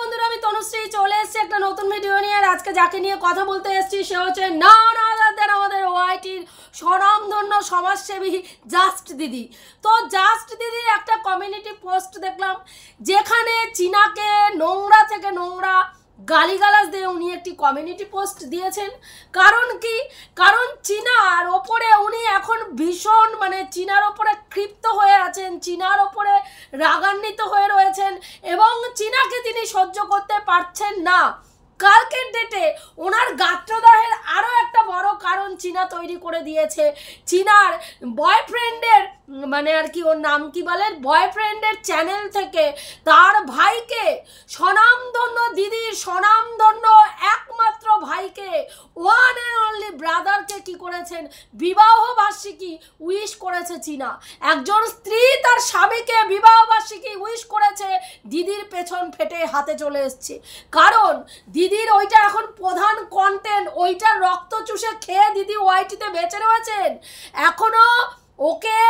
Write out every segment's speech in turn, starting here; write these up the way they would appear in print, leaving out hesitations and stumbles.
বন্ধুরা, আমি তনুশ্রী চলে এসেছি একটা নতুন ভিডিও নিয়ে। আর আজকে যাকে নিয়ে কথা বলতে এসেছি সে হচ্ছে আমাদের ওয়াইটির স্বনামধন্য সমাজসেবী জাস্ট দিদি। তো জাস্ট দিদির একটা কমিউনিটি পোস্ট দেখলাম যেখানে চীনাকে নোংরা থেকে নোংরা গালিগালাজ দিয়ে উনি একটি কমিউনিটি পোস্ট দিয়েছেন। কারণ কি? কারণ চীনার ওপরে উনি এখন ভীষণ চীনার ওপরে ক্ষিপ্ত হয়ে আছেন, চীনার ওপরে রাগান্বিত হয়ে রয়েছেন এবং চীনাকে তিনি সহ্য করতে পারছেন না। কালকের ডেটে ওনার গাত্রদাহের আরও একটা বড় কারণ চীনা তৈরি করে দিয়েছে। চীনার বয়ফ্রেন্ডের ওর নাম কি বলেন, বয়ফ্রেন্ডের চ্যানেল থেকে তার ভাইকে, স্বনামধন্য দিদির স্বনামধন্য একমাত্র ভাইকে, ওয়ান অ্যান্ড অনলি ব্রাদারকে কি করেছেন, বিবাহ বার্ষিকী উইশ করেছে চীনা। একজন স্ত্রী তার স্বামীকে বিবাহ বার্ষিকী উইশ করেছে, দিদির পেছন ফেটে হাতে চলে এসছে। কারণ দিদির ওইটা এখন প্রধান কন্টেন্ট, ওইটার রক্ত চুষে খেয়ে দিদি ওয়াইটিতে বেঁচে রয়েছেন। এখনো ওকে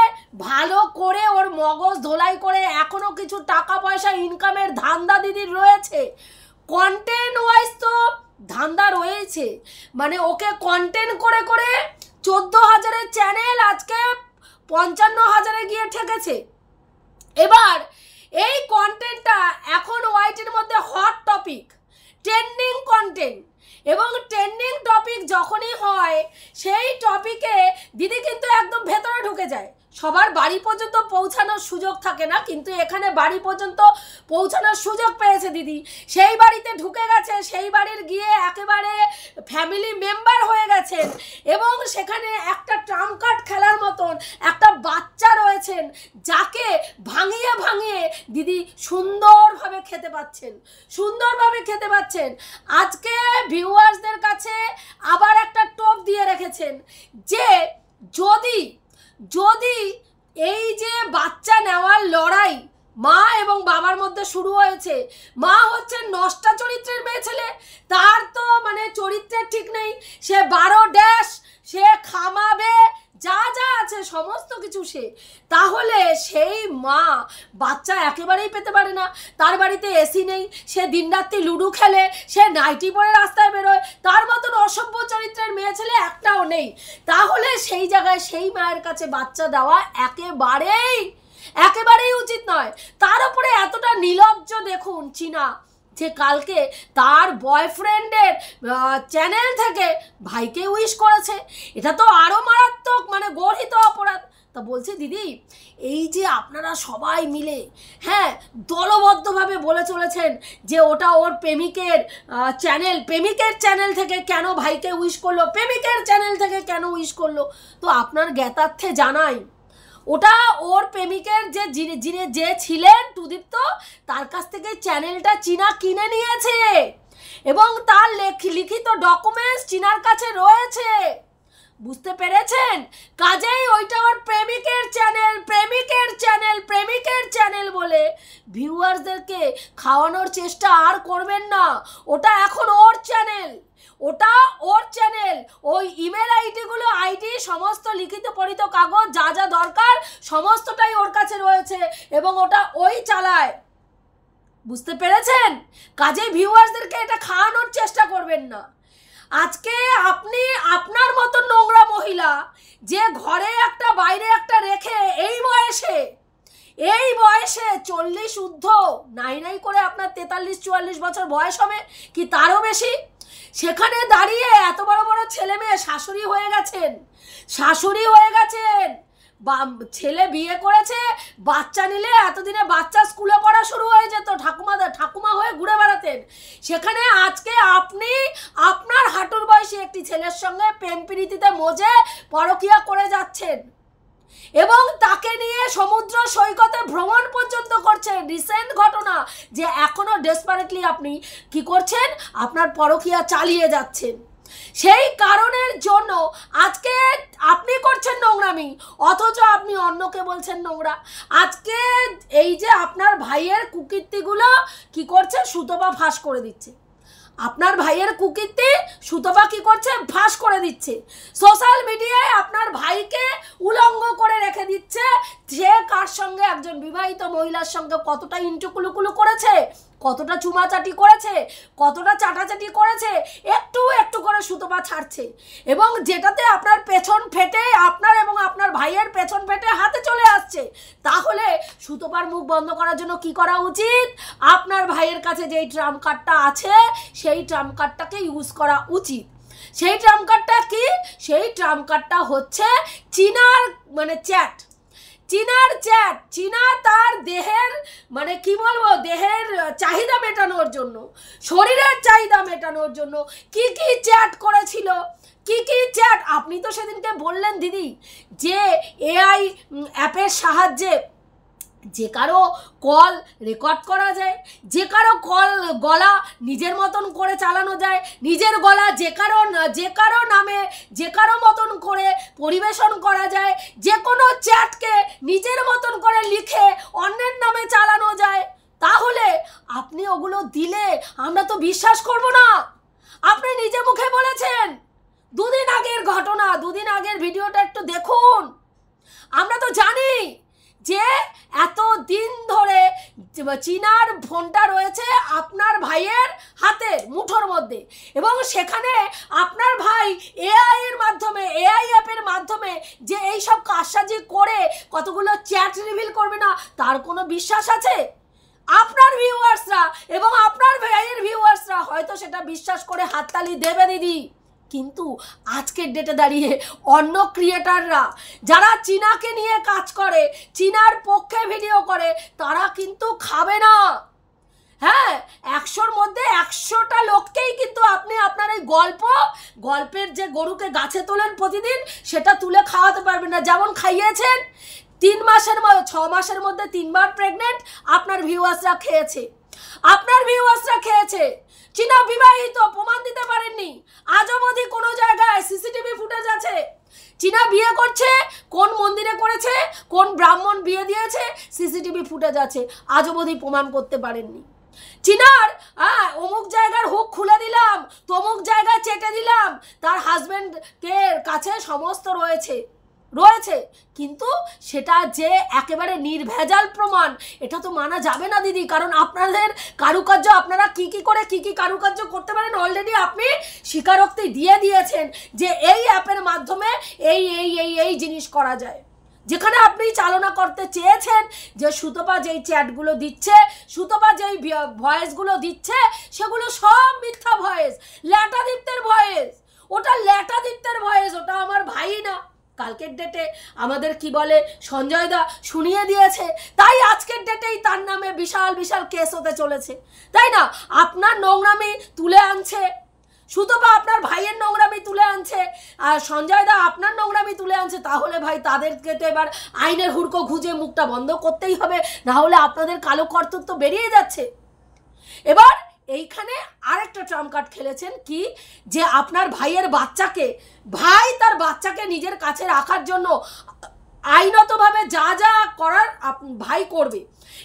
ভালো করে ওর মগজ ধোলাই করে এখনো কিছু টাকা পয়সা ইনকামের ধান্দা দিদির রয়েছে। কন্টেন্ট ওয়াইজ তো ধান্দা রয়েছে, ওকে কন্টেন্ট করে করে 14,000-এর চ্যানেল আজকে 55,000-এ গিয়ে ঠেকেছে। এবার এই কন্টেন্টটা এখন ওয়াইটির মধ্যে হট টপিক, ট্রেন্ডিং কন্টেন্ট। এবং ট্রেন্ডিং টপিক যখনই হয় সেই টপিকে দিদি কিন্তু একদম ভেতরে ঢুকে যায়। সবার বাড়ি পর্যন্ত পৌঁছানোর সুযোগ থাকে না, কিন্তু এখানে বাড়ি পর্যন্ত পৌঁছানোর সুযোগ পেয়েছে দিদি। সেই বাড়িতে ঢুকে গেছে, সেই বাড়ির গিয়ে একেবারে ফ্যামিলি মেম্বার হয়ে গেছেন এবং সেখানে একটা ট্রাম্প কার্ড খেলার মতন একটা বাচ্চা রয়েছেন যাকে ভাঙিয়ে ভাঙিয়ে দিদি সুন্দরভাবে খেতে পাচ্ছেন। আজকে ভিউয়ার্সদের কাছে আবার একটা টোপ দিয়ে রেখেছেন যে যদি এই যে বাচ্চা নেওয়ার লড়াই মা এবং বাবার মধ্যে শুরু হয়েছে, মা হচ্ছে নষ্টা চরিত্রের মেয়ে ছেলে, তার তো চরিত্রের ঠিক নেই, সে 12 সে খামাবে, যা যা আছে সমস্ত কিছু সে। তাহলে সেই মা বাচ্চা একেবারেই পেতে পারে না। তার বাড়িতে এসি নেই, সে দিনরাত্রি লুডো খেলে, সে নাইটি পরে রাস্তায় বেরোয়, তার মতন অসভ্য চরিত্রের মেয়ে ছেলে একটাও নেই। তাহলে সেই জায়গায় সেই মায়ের কাছে বাচ্চা দেওয়া একেবারেই উচিত নয়। তার উপরে এতটা নির্লজ্জ দেখুন চীনা, যে কালকে তার বয়ফ্রেন্ডের চ্যানেল থেকে ভাইকে উইশ করেছে। এটা তো আরও মারাত্মক, গর্হিত অপরাধ। তা বলছে দিদি, এই যে আপনারা সবাই মিলে দলবদ্ধভাবে বলে চলেছেন যে ওটা ওর প্রেমিকের চ্যানেল থেকে কেন ভাইকে উইশ করলো, প্রেমিকের চ্যানেল থেকে কেন উইশ করলো। তো আপনার জ্ঞাতার্থে জানাই, ওটা ওর প্রেমিকের যে ছিলেন সুদীপ্ত, তার কাছ থেকে চ্যানেলটা চীনা কিনে নিয়েছে এবং তার লিখিত ডকুমেন্টস চীনার কাছে রয়েছে। বুঝতে পেরেছেন? কাজেই ওইটা ওর প্রেমিকের চ্যানেল বলে ভিউয়ার্সদেরকে খাওয়ানোর চেষ্টা আর করবেন না। ওটা এখন ওর চ্যানেল, ওই ইমেল আইডি সমস্ত লিখিত পড়িত কাগজ যা যা দরকার সমস্তটাই ওর কাছে রয়েছে এবং ওটা ওই চালায়। বুঝতে পেরেছেন? কাজেই ভিউয়ার্সদেরকে এটা খাওয়ানোর চেষ্টা করবেন না। আজকে আপনি আপনার মতো নোংরা মহিলা যে ঘরে একটা বাইরে একটা রেখে এই বয়সে 40 ঊর্ধ্ব নাই করে আপনার 43-44 বছর বয়স হবে কি তারও বেশি, সেখানে দাঁড়িয়ে এত বড় বড় ছেলে মেয়ে শাশুড়ি হয়ে গেছেন, ছেলে বিয়ে করেছে, বাচ্চা নিলে এতদিনে বাচ্চা স্কুলে পড়া শুরু হয়ে যেত, ঠাকুমা হয়ে ঘুরে বেড়াতেন। সেখানে আজকে আপনি আপনার হাঁটুর বয়সী একটি ছেলের সঙ্গে প্রেম প্রীতিতে মজে পরকীয়া করে যাচ্ছেন এবং তাকে নিয়ে সমুদ্র সৈকতে ভ্রমণ পর্যন্ত করছেন। রিসেন্ট ঘটনা যে এখনো ডেসপারেটলি আপনি কি করছেন, আপনার পরকীয়া চালিয়ে যাচ্ছেন। সেই কারণের জন্য আজকে আপনি করছেন নোংরামি, অথচ আপনি অন্যকে বলছেন নোংরা। আজকে এই যে আপনার ভাইয়ের কুকীর্তিগুলো কি করছে, সুতপা ফাঁস করে দিচ্ছে। আপনার ভাইয়ের কুকীর্তি সুতপা কি করছে, ফাঁস করে দিচ্ছে। সোশ্যাল মিডিয়ায় আপনার ভাইকে উলঙ্গ করে রেখে দিচ্ছে, যে কার সঙ্গে একজন বিবাহিত মহিলার সঙ্গে কতটা ইন্টুকুলুকুলু করেছে, কতটা চুমাচাটি করেছে, কতটা চাটাচাটি করেছে, একটু একটু করে সুতপা ছাড়ছে। এবং যেটাতে আপনার পেছন ফেটে, আপনার এবং আপনার ভাইয়ের পেছন ফেটে হাতে চলে আসছে, তাহলে সুতপার মুখ বন্ধ করার জন্য কি করা উচিত? আপনার ভাইয়ের কাছে যেই ট্রাম্প কার্ডটা আছে সেই ট্রাম্প কার্ডটাকে ইউজ করা উচিত। সেই ট্রাম্প কার্ডটা কি? সেই ট্রাম্প কার্ডটা হচ্ছে চীনার চ্যাট। চীনা তার দেহের কি বলবো, দেহের চাহিদা মেটানোর জন্য, শরীরের চাহিদা মেটানোর জন্য কি কি চ্যাট করেছিল, কি কি চ্যাট। আপনি তো সেদিনকে বললেন দিদি যে এআই অ্যাপের সাহায্যে যে কারো কল রেকর্ড করা যায়, যে কারো কল গলা নিজের মতন করে চালানো যায়, নিজের গলা যে কারো নামে যে কারো মতন করে পরিবেশন করা যায়, যে কোনো চ্যাটকে নিজের মতন করে লিখে অন্যের নামে চালানো যায়। তাহলে আপনি ওগুলো দিলে আমরা তো বিশ্বাস করব না। আপনি নিজে মুখে বলেছেন, দুদিন আগের ঘটনা, দুদিন আগের ভিডিওটা একটু দেখুন। আমরা তো জানি যে এত দিন ধরে চীনার ফোনটা রয়েছে আপনার ভাইয়ের হাতের মুঠোর মধ্যে, এবং সেখানে আপনার ভাই এআই এর মাধ্যমে, এআই অ্যাপের মাধ্যমে যে এইসব কারসাজি করে কতগুলো চ্যাট রিভিল করবে না, তার কোনো বিশ্বাস আছে? আপনার ভিউয়ার্সরা এবং আপনার ভাইয়ের ভিউয়ার্সরা হয়তো সেটা বিশ্বাস করে হাততালি দেবে দিদি, কিন্তু আজকের ডেটে দাঁড়িয়ে অন্য ক্রিয়েটাররা যারা চীনাকে নিয়ে কাজ করে, চীনার পক্ষে ভিডিও করে, তারা কিন্তু খাবে না। হ্যাঁ, 100-র মধ্যে 100টা লোককেই কিন্তু আপনি আপনার এই গল্পের যে গরুকে গাছে তোলেন প্রতিদিন, সেটা তুলে খাওয়াতে পারবেন না। যেমন খাইয়েছেন 6 মাসের মধ্যে 3 বার প্রেগনেন্ট আপনার ভিউয়ার্সরা খেয়েছে। চীনা বিবাহিত, প্রমাণ দিতে পারেননি। আজ অবধি কোনো জায়গায় সিসিটিভি ফুটেজ আছে। চীনা বিয়ে করছে, কোন মন্দিরে করেছে, কোন ব্রাহ্মণ বিয়ে দিয়েছে, সিসিটিভি ফুটেজ আছে, আজ অবধি প্রমাণ করতে পারেননি। চীনার অমুক জায়গার হুক খুলে দিলাম, তমুক জায়গায় চেটে দিলাম, তার হাজব্যান্ডকে কাছে সমস্ত রয়েছে, কিন্তু সেটা যে একেবারে নির্ভেজাল প্রমাণ, এটা তো মানা যাবে না দিদি। কারণ আপনাদের কারুকার্য, আপনারা কি কারুকার্য করতে পারেন অলরেডি আপনি স্বীকারোক্তি দিয়ে দিয়েছেন যে এই অ্যাপের মাধ্যমে এই জিনিস করা যায়। যেখানে আপনি চালনা করতে চেয়েছেন যে সুতপা যেই চ্যাটগুলো দিচ্ছে, সুতপা যেই ভয়েসগুলো দিচ্ছে, সেগুলো সব মিথ্যা ভয়েস, ল্যাটাদীপ্তের ভয়েস। ওটা ল্যাটাদীপ্তের ভয়েস, ওটা আমার ভাই না। কালকের ডেটে আমাদের কি বলে সঞ্জয় দা শুনিয়ে দিয়েছে, তাই আজকের ডেটেই তার নামে বিশাল বিশাল কেস হতে চলেছে, তাই না? আপনার নোংরামি তুলে আনছে সুতপা, আপনার ভাইয়ের নোংরামি তুলে আনছে, আর সঞ্জয় দা আপনার নোংরামি তুলে আনছে। তাহলে ভাই তাদেরকে তো এবার আইনের হুড়কো খুঁজে মুখটা বন্ধ করতেই হবে, না হলে আপনাদের কালো কর্তৃত্ব বেরিয়ে যাচ্ছে। এবার এইখানে আরেকটা ট্রাম্প কার্ড খেলেছেন কি, যে আপনার ভাইয়ের বাচ্চাকে, তার বাচ্চাকে নিজের কাছে রাখার জন্য আইনতভাবে যা যা করার ভাই করবে,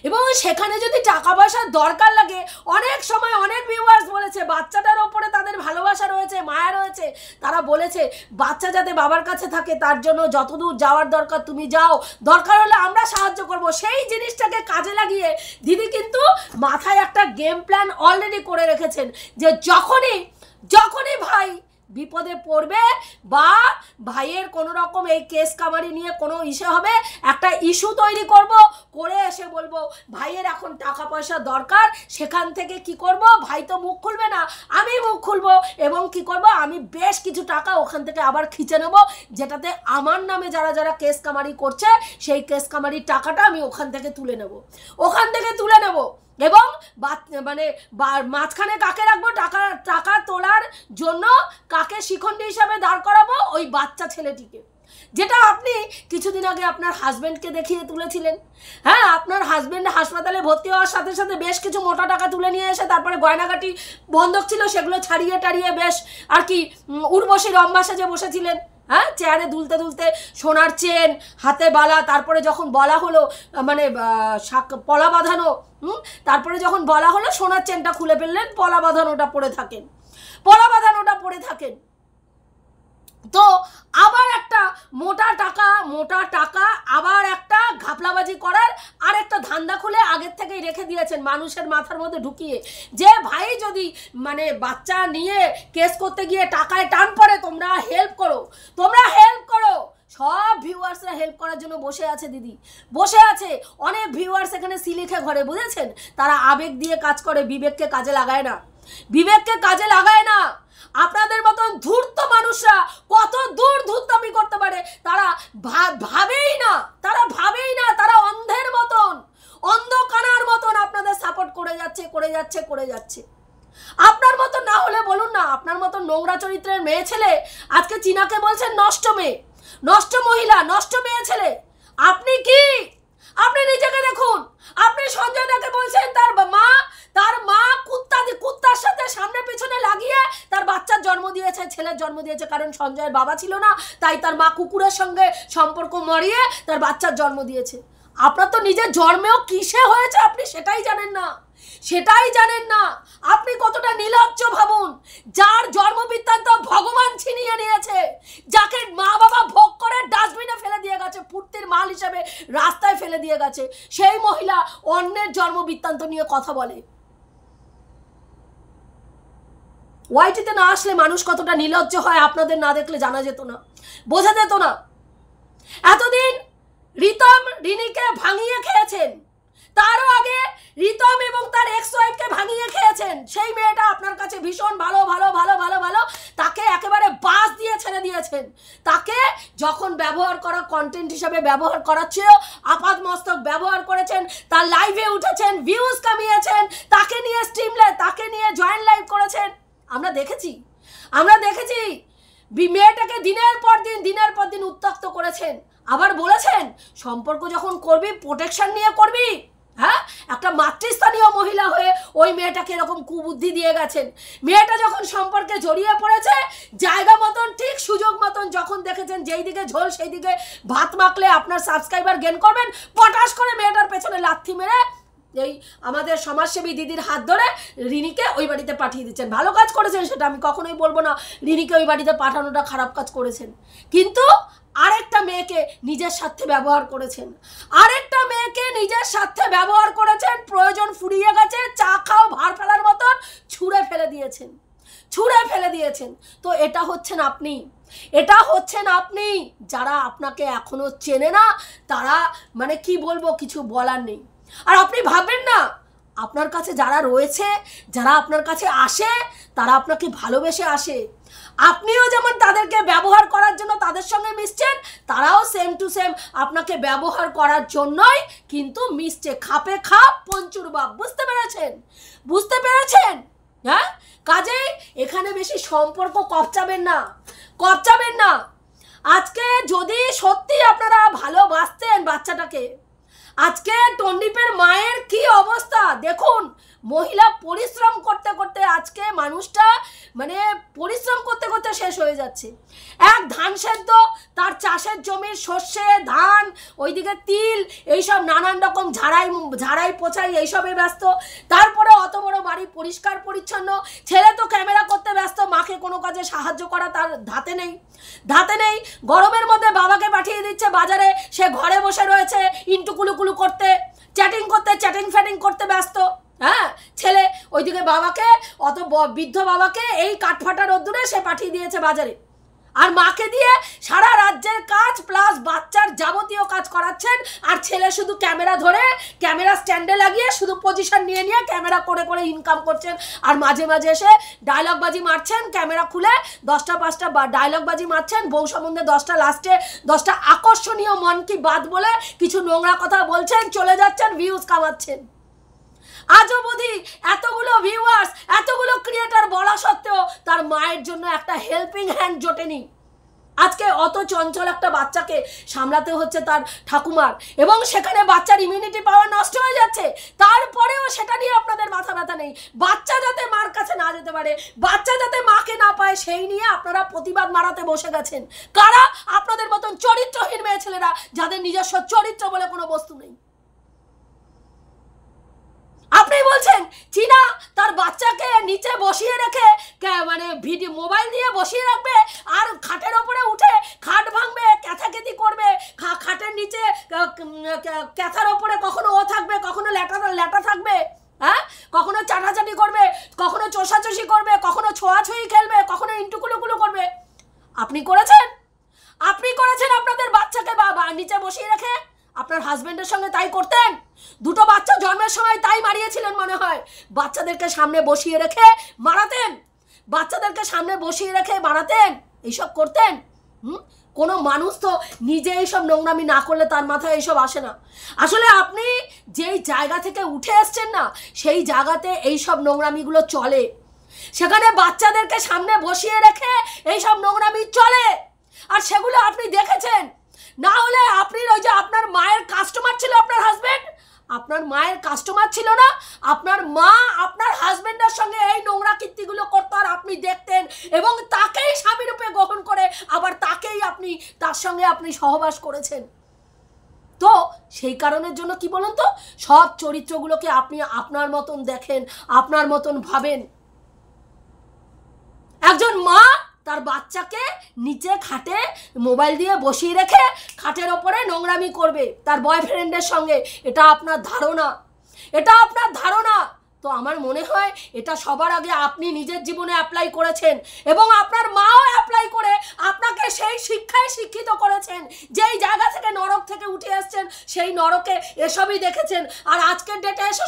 এবং সেখানে যদি টাকা পয়সার দরকার লাগে, অনেক সময় অনেক ভিউয়ার্স বলেছে বাচ্চাটার ওপরে তাদের ভালোবাসা রয়েছে, মায়া রয়েছে, তারা বলেছে বাচ্চা যাতে বাবার কাছে থাকে তার জন্য যতদূর যাওয়ার দরকার তুমি যাও, দরকার হলে আমরা সাহায্য করব। সেই জিনিসটাকে কাজে লাগিয়ে দিদি কিন্তু মাথায় একটা গেম প্ল্যান অলরেডি করে রেখেছেন যে যখনই ভাই বিপদে পড়বে বা ভাইয়ের কোনো রকম এই কেস কামারি নিয়ে কোনো ইস্যু হবে, একটা ইস্যু তৈরি করে এসে বলবো ভাইয়ের এখন টাকা পয়সা দরকার, সেখান থেকে কি করব, ভাই তো মুখ খুলবে না, আমি মুখ খুলবো, এবং কি করব, আমি বেশ কিছু টাকা ওখান থেকে আবার খিচে নেব, যেটাতে আমার নামে যারা যারা কেস কামারি করছে সেই কেস কামারির টাকাটা আমি ওখান থেকে তুলে নেব, এবং মাঝখানে কাকে রাখবো, টাকা তোলার জন্য কাকে শিখণ্ডী হিসাবে দাঁড় করাবো, ওই বাচ্চা ছেলেটিকে, যেটা আপনি কিছুদিন আগে আপনার হাজব্যান্ডকে দেখিয়ে তুলেছিলেন। হ্যাঁ, আপনার হাজব্যান্ড হাসপাতালে ভর্তি হওয়ার সাথে সাথে বেশ কিছু মোটা টাকা তুলে নিয়ে এসে তারপরে গয়নাগাটি বন্ধক ছিল সেগুলো ছাড়িয়ে টাড়িয়ে বেশ আর কি উর্বশী রম্বা সেজে বসেছিলেন। হ্যাঁ, চেয়ারে দুলতে সোনার চেন, হাতে বালা, তারপরে যখন বলা হলো পলা বাঁধানো, তারপরে যখন বলা হলো সোনার চেনটা খুলে ফেললেন, পলা বাঁধানোটা পরে থাকেন। তো আবার একটা মোটা টাকা আবার একটা ঘাপলাবাজি করার আর একটা ধান্দা খুলে আগের থেকেই রেখে দিয়েছেন মানুষের মাথার মধ্যে ঢুকিয়ে, যে ভাই যদি মানে বাচ্চা নিয়ে কেস করতে গিয়ে টাকায় টান পড়ে তোমরা হেল্প করো। সব ভিউয়ার্সরা হেল্প করার জন্য বসে আছে দিদি, বসে আছে। অনেক ভিউয়ার্স এখানে সিলিখে ঘরে, বুঝেছেন? তারা আবেগ দিয়ে কাজ করে, বিবেককে কাজে লাগায় না। আপনাদের মতন ধূর্ত মানুষরা কত দূর ধূর্তামি করতে পারে তারা ভাবেই না। তারা অন্ধের মতন, অন্ধকানার মতন আপনাদের সাপোর্ট করে যাচ্ছে। আপনার মতন না হলে বলুন না, আপনার মতন নোংরা চরিত্রের মেয়ে ছেলে আজকে চীনাকে বলছেন নষ্ট মেয়ে, নষ্ট মহিলা, নষ্ট মেয়ে ছেলে। আপনি কি? আপনি নিজেকে দেখুন। আপনি সঞ্জয় দাকে বলছেন তার মা কুত্তার সাথে সামনে পিছনে লাগিয়ে তার বাচ্চার জন্ম দিয়েছে, ছেলের জন্ম দিয়েছে, কারণ সঞ্জয়ের বাবা ছিল না, তাই তার মা কুকুরের সঙ্গে সম্পর্ক মরিয়ে তার বাচ্চার জন্ম দিয়েছে। আপনার তো নিজের জন্মেও কিসে হয়েছে আপনি সেটাই জানেন না। আপনি কতটা নির্লজ্জ ভাবুন, যার জন্ম বৃত্তান্ত ভগবান ছিনিয়ে নিয়েছে, যাকে মা বাবা ভোগ করে ডাস্টবিনে ফেলে দিয়ে গেছে, পূর্তির মাল হিসেবে রাস্তায় ফেলে দিয়ে গেছে, সেই মহিলা অন্যের জন্ম বৃত্তান্ত নিয়ে কথা বলে। ওয়াইটিতে না আসলে মানুষ কতটা নির্লজ্জ হয় আপনাদের না দেখলে জানা যেত না, বোঝা যেত না। এতদিন রিতম রিনিকে ভাঙিয়ে খেয়েছেন, তারও আগে রিতম এবং তার এক্স ওয়াইফকে ভাঙিয়ে খেয়েছেন। সেই মেয়েটা আপনার কাছে ভীষণ ভালো, তাকে একেবারে বাস দিয়ে ছেড়ে দিয়েছেন। তাকে যখন ব্যবহার করা কন্টেন্ট হিসেবে ব্যবহার করার চেয়েও আপাত মস্তক ব্যবহার করেছেন, তার লাইভে উঠেছেন, ভিউজ কামিয়েছেন, তাকে নিয়ে তাকে নিয়ে জয়েন্ট লাইভ করেছেন। আমরা দেখেছি মেয়েটাকে দিনের পর দিন উত্ত্যক্ত করেছেন। আবার বলেছেন সম্পর্ক যখন করবি প্রোটেকশন নিয়ে করবি। হ্যাঁ, একটা মাতৃস্থানীয় মহিলা হয়ে ওই মেয়েটাকে এরকম কুবুদ্ধি দিয়ে গেছেন। মেয়েটা যখন সম্পর্কে জড়িয়ে পড়েছে, জায়গা মতন ঠিক সুযোগ মতন যখন দেখেছেন যেই দিকে ঝোল সেই দিকে ভাত মাখলে আপনার সাবস্ক্রাইবার গেন করবেন, পটাশ করে মেয়েটার পেছনে লাথি মেরে এই আমাদের সমাজসেবী দিদির হাত ধরে রিনিকে ওই বাড়িতে পাঠিয়ে দিচ্ছেন। ভালো কাজ করেছেন, সেটা আমি কখনোই বলবো না রিনিকে ওই বাড়িতে পাঠানোটা খারাপ কাজ করেছেন, কিন্তু আরেকটা মেয়েকে নিজের স্বার্থে ব্যবহার করেছেন। প্রয়োজন ফুরিয়ে গেছে, চা খাও ভার ফেলার মতন ছুঁড়ে ফেলে দিয়েছেন। তো এটা হচ্ছেন আপনি। যারা আপনাকে এখনো চেনে না তারা মানে কি বলবো, কিছু বলার নেই। আর আপনি ভাববেন না, আপনার কাছে যারা রয়েছে, যারা আপনার কাছে আসে, তারা আপনাকে ভালোবেসে আসে। আপনিও যেমন তাদেরকে ব্যবহার করার জন্য তাদের সঙ্গে মিশছেন, তারাও সেম টু সেম আপনাকে ব্যবহার করার জন্যই কিন্তু মিশছে। খাপে খাপ পঞ্চুর বাপ। বুঝতে পেরেছেন? হ্যাঁ, কাজেই এখানে বেশি সম্পর্ক কপচাবেন না। আজকে যদি সত্যি আপনারা ভালোবাসতেন বাচ্চাটাকে, আজকে টন্ডিপের মায়ের কি অবস্থা দেখুন। মহিলা পরিশ্রম করতে করতে আজকে মানুষটা মানে পরিশ্রম করতে করতে শেষ হয়ে যাচ্ছে। এক ধান সেদ্ধ, তার চাষের জমির সর্ষে ধান, ওইদিকে তিল, এইসব নানান রকম ঝাড়াই পোছাই এইসবে ব্যস্ত। তারপরে অত বড় বাড়ি পরিষ্কার পরিচ্ছন্ন, ছেলে তো ক্যামেরা করতে ব্যস্ত, মাকে কোনো কাজে সাহায্য করা তার ধাতে নেই। গরমের মধ্যে বাবাকে পাঠিয়ে দিচ্ছে বাজারে, সে ঘরে বসে রয়েছে ইন্টুকুলুকুলু করতে, চ্যাটিং ফ্যাটিং করতে ব্যস্ত। হ্যাঁ, ছেলে ওইদিকে বাবাকে, অত বৃদ্ধ বাবাকে এই কাঠফাটা রোদ্দুরে সে পাঠিয়ে দিয়েছে বাজারে, আর মাকে দিয়ে সারা রাজ্যের কাজ প্লাস বাচ্চার যাবতীয় কাজ করাচ্ছেন। আর ছেলে শুধু ক্যামেরা ধরে, ক্যামেরা স্ট্যান্ডে লাগিয়ে শুধু পজিশন নিয়ে ক্যামেরা করে ইনকাম করছেন। আর মাঝে মাঝে এসে ডায়লগবাজি মারছেন, ক্যামেরা খুলে 10টা 5টা ডায়লগবাজি মারছেন, বউ সম্বন্ধে 10টা, লাস্টে 10টা আকর্ষণীয় মন কি বাত বলে কিছু নোংরা কথা বলছেন, চলে যাচ্ছেন, ভিউজ কামাচ্ছেন। আজও বুঝি এতগুলো ভিউয়ার্স, এতগুলো ক্রিয়েটার বলা সত্ত্বেও তার মায়ের জন্য একটা হেল্পিং হ্যান্ড জোটেনি। আজকে অত চঞ্চল একটা বাচ্চাকে সামলাতে হচ্ছে তার ঠাকুমার, এবং সেখানে বাচ্চার ইমিউনিটি পাওয়ার নষ্ট হয়ে যাচ্ছে। তারপরেও সেটা নিয়ে আপনাদের মাথা ব্যথা নেই। বাচ্চা যাতে মার কাছে না যেতে পারে, বাচ্চা যাতে মাকে না পায়, সেই নিয়ে আপনারা প্রতিবাদ মারাতে বসে গেছেন। কারা? আপনাদের মতন চরিত্রহীন মেয়ে ছেলেরা, যাদের নিজস্ব চরিত্র বলে কোনো বস্তু নেই। আপনি বলছেন চীনা তার বাচ্চাকে নিচে বসিয়ে রেখে মানে ভিডিও মোবাইল দিয়ে বসিয়ে রাখবে, আর খাটের ওপরে উঠে খাট ভাঙবে, ক্যাথাকেতি করবে, খাটের নিচে ক্যাথার ওপরে কখনো ও থাকবে, কখনো ল্যাটা থাকবে, হ্যাঁ, কখনো চাটাচাটি করবে, কখনো চষাচষি করবে, কখনো ছোঁয়াছুঁয়ি খেলবে, কখনো ইন্টুকুলুকুলু করবে। আপনি করেছেন? আপনি করেছেন আপনাদের বাচ্চাকে বাবা নিচে বসিয়ে রেখে? আপনার হাজবেন্ডের সঙ্গে তাই করতেন? দুটো বাচ্চা জন্মের সময় তাই মারিয়েছিলেন মনে হয়, বাচ্চাদেরকে সামনে বসিয়ে রেখে মারাতেন, বাচ্চাদেরকে সামনে বসিয়ে রেখে মারাতেন, এইসব করতেন। কোনো মানুষ তো নিজে এইসব নোংরামি না করলে তার মাথায় এইসব আসে না। আসলে আপনি যেই জায়গা থেকে উঠে এসছেন না, সেই জায়গাতে এইসব নোংরামিগুলো চলে, সেখানে বাচ্চাদেরকে সামনে বসিয়ে রেখে এইসব নোংরামি চলে, আর সেগুলো আপনি দেখেছেন। না হলে আপনি ওই যে আপনার মায়ের কাস্টমার ছিল আপনার হাজবেন্ড, আপনার মায়ের কাস্টমার ছিল না, আপনার মা আপনার হাজবেন্ডের সঙ্গে এই নোংরা কীর্তিগুলো করতো আর আপনি দেখতেন, এবং তাকেই স্বামী রূপে গ্রহণ করে আবার তাকেই আপনি তার সঙ্গে আপনি সহবাস করেছেন। তো সেই কারণের জন্য কি বলুন তো, সব চরিত্রগুলোকে আপনি আপনার মতন দেখেন, আপনার মতন ভাবেন। একজন মা তার বাচ্চাকে নিচে খাটে মোবাইল দিয়ে বসিয়ে রেখে খাটের ওপরে নোংরামি করবে তার বয়ফ্রেন্ডের সঙ্গে, এটা আপনার ধারণা, এটা আপনার ধারণা। তো আমার মনে হয় এটা সবার আগে আপনি নিজের জীবনে অ্যাপ্লাই করেছেন, এবং আপনার মাও অ্যাপ্লাই করে আপনাকে সেই শিক্ষায় শিক্ষিত করেছেন, যেই জায়গা থেকে নরক থেকে উঠে এসছেন সেই নরকে এসবই দেখেছেন। আর আজকের ডেটে এসে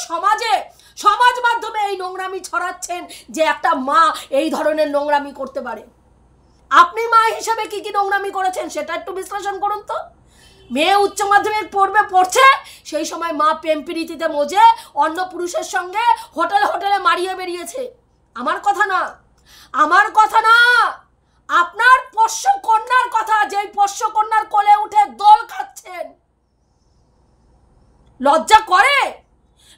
সমাজ মাধ্যমে এই নোংরামি ছড়াচ্ছেন যে একটা মা এই ধরনের নোংরামি করতে পারে। আপনি মা হিসেবে কি কি নোংরামি করেছেন সেটা একটু বিশ্লেষণ করুন তো। মেয়ে উচ্চ মাধ্যমিক পড়ছে, সেই সময় মা প্রেম প্রীতিতে মজে অন্য পুরুষের সঙ্গে হোটেলে মারিয়ে বেরিয়েছে। আমার কথা না, আপনার পোষ্য কন্যার কথা, যেই পোষ্য কন্যার কোলে উঠে দোল খাচ্ছেন। লজ্জা করে?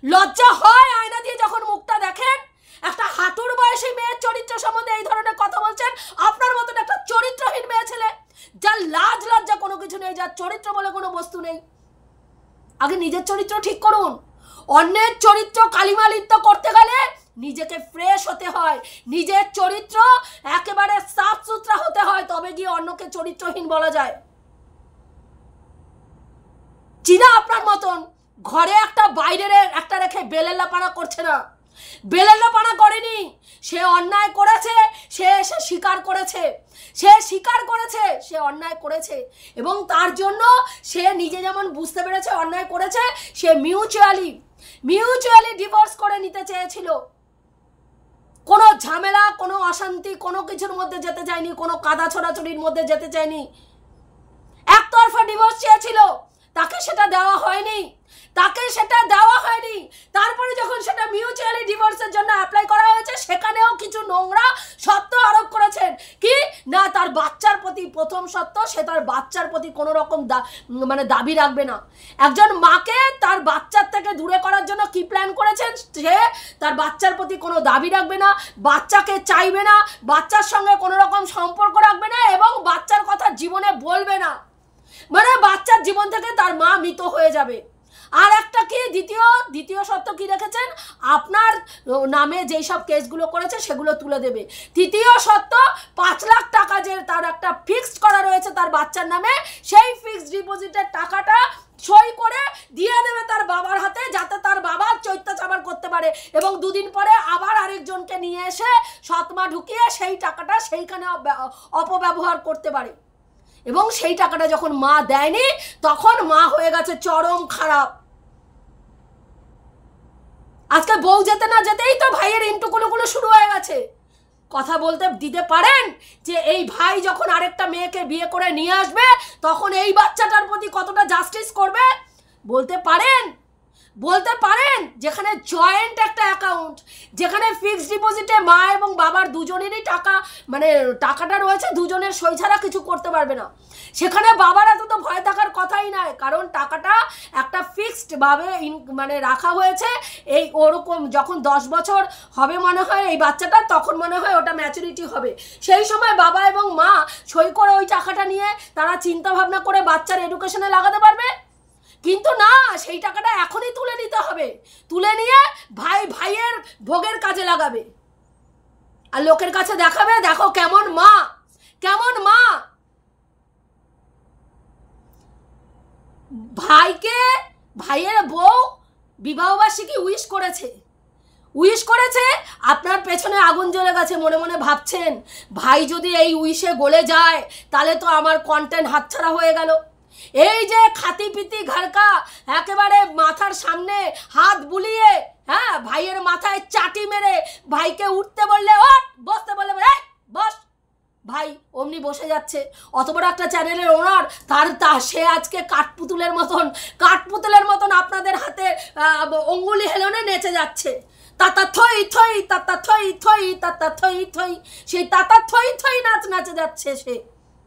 লজ্জা হয় আয়না দিয়ে যখন মুখটা দেখেন? একটা হাঁটুর বয়সী মেয়ের চরিত্র সম্বন্ধে এই ধরনের কথা বলছেন, আপনার মতন একটা চরিত্রহীন মেয়ে ছেলে, যার লাজ লজ্জা কোনো কিছু নেই, যার চরিত্র বলে কোনো বস্তু নেই। আগে নিজের চরিত্র ঠিক করুন। অন্যের চরিত্র কালিমালিপ্ত করতে গেলে নিজেকে ফ্রেশ হতে হয়, নিজের চরিত্র একেবারে সাফ সুতরা হতে হয়, তবে গিয়ে অন্যকে চরিত্রহীন বলা যায়। চীনা আপনার মতন ঘরে একটা বাইরের একটা রেখে বেলেল্লাপানা করছে না, বেলেল্লাপানা করেনি। সে অন্যায় করেছে, সে স্বীকার করেছে, সে অন্যায় করেছে, এবং তার জন্য সে নিজে যেমন বুঝতে পেরেছে অন্যায় করেছে, সে মিউচুয়ালি ডিভোর্স করে নিতে চেয়েছিল। কোনো ঝামেলা, কোনো অশান্তি, কোনো কিছুর মধ্যে যেতে চায়নি, কোনো কাদা ছড়াছড়ির মধ্যে যেতে চায়নি, একতরফা ডিভোর্স চেয়েছিল। তাকে সেটা দেওয়া হয়নি। তারপরে যখন সেটা মিউচুয়ালি ডিভোর্সের জন্য অ্যাপ্লাই করা হয়েছে, সেখানেও কিছু নোংরা শর্ত আরোপ করেছেন। কি না, তার বাচ্চার প্রতি প্রথম শর্ত, সে তার বাচ্চার প্রতি কোনো রকম দাবি রাখবে না। একজন মাকে তার বাচ্চার থেকে দূরে করার জন্য কি প্ল্যান করেছেন? সে তার বাচ্চার প্রতি কোনো দাবি রাখবে না, বাচ্চাকে চাইবে না, বাচ্চার সঙ্গে কোনো রকম সম্পর্ক রাখবে না, এবং বাচ্চার কথা জীবনে বলবে না। মানে বাচ্চার জীবন থেকে তার মা মৃত হয়ে যাবে। আর একটা কি দ্বিতীয় শর্ত কি রেখেছেন? আপনার নামে যেই সব কেসগুলো করেছে সেগুলো তুলে দেবে। তৃতীয় শর্ত, 5 লাখ টাকা যে তার একটা ফিক্সড করা রয়েছে তার বাচ্চার নামে, সেই ফিক্সড ডিপোজিটের টাকাটা সই করে দিয়ে দেবে তার বাবার হাতে, যাতে তার বাবা চৈত্যাচার করতে পারে, এবং 2 দিন পরে আবার আরেকজনকে নিয়ে এসে সৎমা ঢুকিয়ে সেই টাকাটা সেইখানে অপব্যবহার করতে পারে। এবং সেই টাকাটা যখন মা দেয়নি, তখন মা হয়ে গেছে চরম খারাপ। আজকে বউ যেতে না যেতেই তো ভাইয়ের ইন্টুকুলুকুলো শুরু হয়ে গেছে। কথা বলতে দিতে পারেন যে এই ভাই যখন আরেকটা মেয়েকে বিয়ে করে নিয়ে আসবে, তখন এই বাচ্চাটার প্রতি কতটা জাস্টিস করবে? বলতে পারেন যেখানে জয়েন্ট একটা অ্যাকাউন্ট, যেখানে ফিক্সড ডিপোজিটে মা এবং বাবার দুজনেরই টাকা, মানে টাকাটা রয়েছে, দুজনের সই ছাড়া কিছু করতে পারবে না, সেখানে বাবার এত তো ভয় থাকার কথাই নয়, কারণ টাকাটা একটা ফিক্সড ভাবে মানে রাখা হয়েছে। এই ওরকম যখন 10 বছর হবে মনে হয় এই বাচ্চাটা, তখন মনে হয় ওটা ম্যাচুরিটি হবে, সেই সময় বাবা এবং মা সই করে ওই টাকাটা নিয়ে তারা চিন্তা ভাবনা করে বাচ্চার এডুকেশনে লাগাতে পারবে। কিন্তু না, সেই টাকাটা এখনই তুলে নিতে হবে, তুলে নিয়ে ভাইয়ের ভোগের কাজে লাগাবে, আর লোকের কাছে দেখাবে, দেখো কেমন মা, কেমন মা? ভাইকে, ভাইয়ের বউ বিবাহবার্ষিকী উইশ করেছে, আপনার পেছনে আগুন জ্বলে গেছে, মনে মনে ভাবছেন ভাই যদি এই উইশে গলে যায় তাহলে তো আমার কন্টেন্ট হাতছাড়া হয়ে গেল। এই যে খাতিপিতি ঘাড়কা একেবারে মাথার সামনে হাত বুলিয়ে, হ্যাঁ, ভাইয়ের মাথায় চাটি মেরে ভাইকে উঠতে বললে ওঠ, বসতে বললে বস, ভাই অমনি বসে যাচ্ছে। অত বড় একটা চ্যানেলের ওনার, সে আজকে কাঠপুতুলের মতন আপনাদের হাতে অঙ্গুলি হেলনে নেচে যাচ্ছে। তাতা থই থই, তাতা থই থই, তাতা থই থই, সেই তাতা থই থই নাচ নাচে যাচ্ছে সে।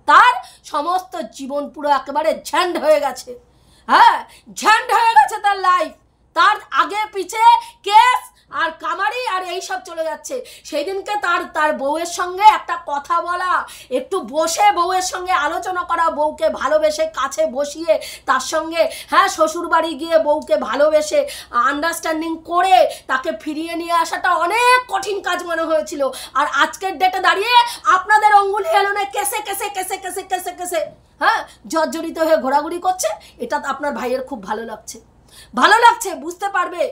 তার সমস্ত জীবন পুরো একেবারে ঝ্যান্ড হয়ে গেছে, হ্যাঁ, ঝ্যান্ড হয়ে গেছে তার লাইফ। তার আগে পিছে কেস আর কামারি আর এই সব চলে যাচ্ছে। সেই দিনকে তার বউয়ের সঙ্গে একটা কথা বলা, একটু বসে বউয়ের সঙ্গে আলোচনা করা, বউকে ভালোবেসে কাছে বসিয়ে তার সঙ্গে, হ্যাঁ, শ্বশুর বাড়ি গিয়ে বউকে ভালোবেসে আন্ডারস্ট্যান্ডিং করে তাকে ফিরিয়ে নিয়ে আসাটা অনেক কঠিন কাজ মনে হয়েছিল। আর আজকের ডেটে দাঁড়িয়ে আপনাদের অঙ্গুলি হেলনে কেসে কেসে কেসে কেসে কেসে কেসে, হ্যাঁ, জর্জরিত হয়ে ঘোরাঘুরি করছে। এটা আপনার ভাইয়ের খুব ভালো লাগছে, বুঝতে পারবে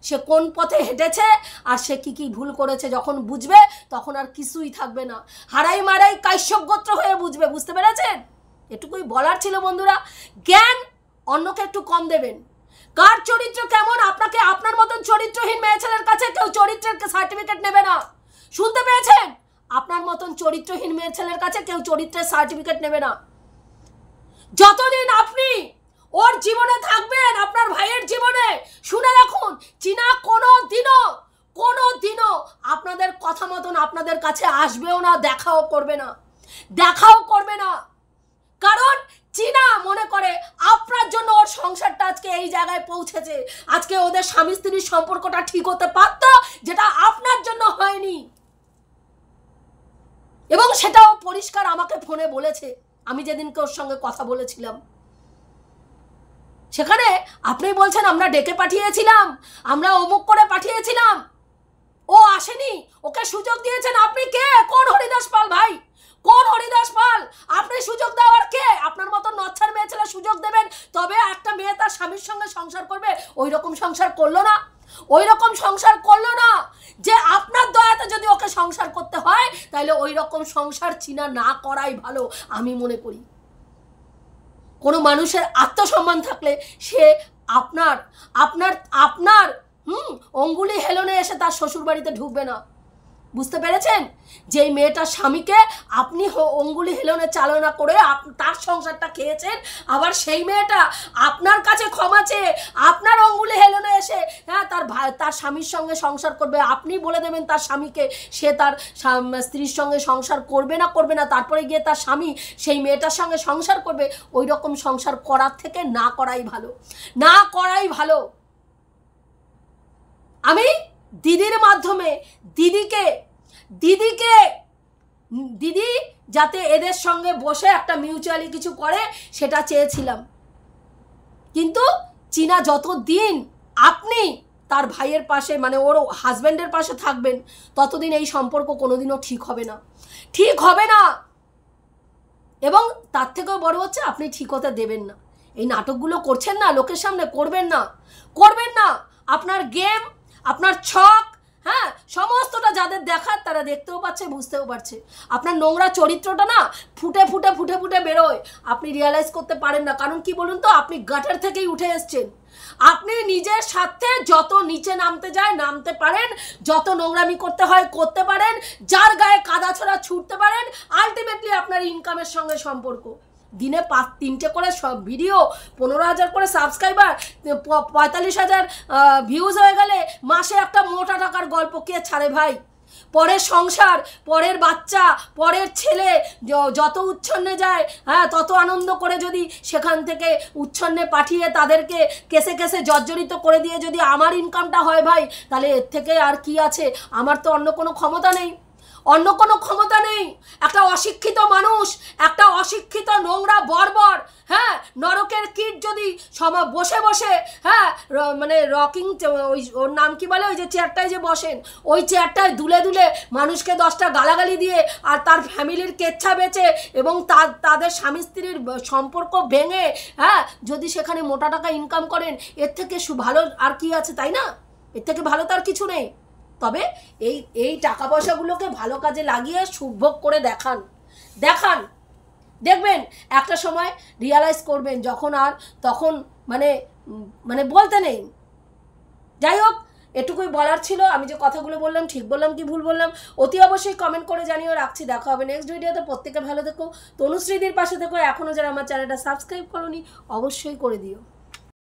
সে কোন পথে হেঁটেছে আর সে কি ভুল করেছে। যখন বুঝবে তখন আর কিছুই থাকবে না, হারাই মারাই কাশ্যপ গোত্র হয়ে বুঝবে। বুঝতে পেরেছেন? এটুকুই বলার ছিল বন্ধুরা। জ্ঞান অন্যকে একটু কম দেবেন। কার চরিত্র কেমন, আপনাকে আপনার মতন চরিত্রহীন মেয়ে ছেলের কাছে কেউ চরিত্রের সার্টিফিকেট নেবে না। শুনতে পেয়েছেন? আপনার মতন চরিত্রহীন মেয়ে ছেলের কাছে কেউ চরিত্রের সার্টিফিকেট নেবে না। যতদিন আপনি ওর জীবনে থাকবেন, আপনার ভাইয়ের জীবনে, শুনে রাখুন, চীনা কোনো দিনও আপনাদের কথা মতন আপনাদের কাছে আসবেও না, দেখাও করবে না। কারণ চীনা মনে করে আপনার জন্য ওর সংসারটা আজকে এই জায়গায় পৌঁছেছে, আজকে ওদের স্বামী স্ত্রীর সম্পর্কটা ঠিক হতে পারত, যেটা আপনার জন্য হয়নি। এবং সেটাও পরিষ্কার আমাকে ফোনে বলেছে, আমি যেদিনকে ওর সঙ্গে কথা বলেছিলাম। সেখানে আপনি বলছেন আমরা ডেকে পাঠিয়েছিলাম, আমরা অমুক করে পাঠিয়েছিলাম, ও আসেনি, ওকে সুযোগ দিয়েছেন। আপনি কে? কোন হরিদাস পাল ভাই? কোন হরিদাস পাল? আপনি সুযোগ দেওয়ার কে? আপনার মতো নচ্ছার মেয়ে ছেলে সুযোগ দেবেন তবে একটা মেয়ে তার স্বামীর সঙ্গে সংসার করবে? ওই রকম সংসার করলো না। যে আপনার দয়াতে যদি ওকে সংসার করতে হয় তাহলে ওই রকম সংসার চীনা না করাই ভালো আমি মনে করি। কোনো মানুষের আত্মসম্মান থাকলে সে আপনার অঙ্গুলি হেলনে এসে তার শ্বশুর বাড়িতে ঢুকবে না। বুঝতে পেরেছেন? যেই মেয়েটার স্বামীকে আপনি অঙ্গুলি হেলনে চালনা করে তার সংসারটা খেয়েছেন, আবার সেই মেয়েটা আপনার কাছে ক্ষমা চেয়ে আপনার অঙ্গুলি হেলনে এসে, হ্যাঁ, তার স্বামীর সঙ্গে সংসার করবে। আপনি বলে দেবেন তার স্বামীকে সে তার স্ত্রীর সঙ্গে সংসার করবে না, তারপরে গিয়ে তার স্বামী সেই মেয়েটার সঙ্গে সংসার করবে। ওই রকম সংসার করার থেকে না করাই ভালো। আমি দিদির মাধ্যমে দিদি যাতে এদের সঙ্গে বসে একটা মিউচুয়ালি কিছু করে সেটা চেয়েছিলাম, কিন্তু চীনা যতদিন আপনি তার ভাইয়ের পাশে, মানে ওর হাজব্যান্ডের পাশে থাকবেন, ততদিন এই সম্পর্ক কোনোদিনও ঠিক হবে না। এবং তার থেকেও বড় হচ্ছে আপনি ঠিক হতে দেবেন না। এই নাটকগুলো করছেন না লোকের সামনে, করবেন না। আপনার গেম, আপনার ছক, হ্যাঁ, সমস্তটা যাদের দেখার তারা দেখতেও পাচ্ছে, বুঝতেও পারছে। আপনার নোংরা চরিত্রটা না ফুটে বেরোয়, আপনি রিয়ালাইজ করতে পারেন না। কারণ কি বলুন তো, আপনি গাটার থেকেই উঠে এসছেন। আপনি নিজের স্বার্থে যত নিচে নামতে পারেন, যত নোংরামি করতে হয় করতে পারেন, যার গায়ে কাদা ছোড়া ছুটতে পারেন, আলটিমেটলি আপনার ইনকামের সঙ্গে সম্পর্ক। দিনে 3টে করে সব ভিডিও, 15,000 করে সাবস্ক্রাইবার, 45,000 ভিউজ হয়ে গেলে মাসে একটা মোটা টাকার গল্প কে ছাড়ে ভাই? পরের সংসার, পরের বাচ্চা, পরের ছেলে যত উচ্ছন্নে যায়, হ্যাঁ, তত আনন্দ করে যদি সেখান থেকে উচ্ছন্নে পাঠিয়ে তাদেরকে কেসে জর্জরিত করে দিয়ে যদি আমার ইনকামটা হয় ভাই, তাহলে এর থেকে আর কি আছে? আমার তো অন্য কোনো ক্ষমতা নেই। অন্য কোনো ক্ষমতা নেই। একটা অশিক্ষিত মানুষ, একটা অশিক্ষিত নোংরা বর্বর, হ্যাঁ, নরকের কীট যদি বসে বসে, হ্যাঁ, মানে রকিং, ওই ওর নাম কি বলে, ওই যে চেয়ারটায় যে বসেন, ওই চেয়ারটায় দুলে দুলে মানুষকে 10টা গালাগালি দিয়ে আর তার ফ্যামিলির কেচ্ছা বেচে এবং তাদের স্বামী স্ত্রীর সম্পর্ক ভেঙে, হ্যাঁ, যদি সেখানে মোটা টাকা ইনকাম করেন, এর থেকে ভালো আর কি আছে, তাই না? এর থেকে ভালো তার কিছু নেই। তবে এই টাকা পয়সাগুলোকে ভালো কাজে লাগিয়ে সুভোগ করে দেখান, দেখবেন একটা সময় রিয়ালাইজ করবেন, যখন আর তখন মানে বলতে নেই। যাই হোক, এটুকুই বলার ছিল। আমি যে কথাগুলো বললাম ঠিক বললাম কি ভুল বললাম অতি অবশ্যই কমেন্ট করে জানিও। রাখছি, দেখা হবে নেক্সট ভিডিওতে। প্রত্যেকে ভালো থেকো, তনুশ্রীদির পাশে থেকো। এখনও যারা আমার চ্যানেলটা সাবস্ক্রাইব করোনি অবশ্যই করে দিও।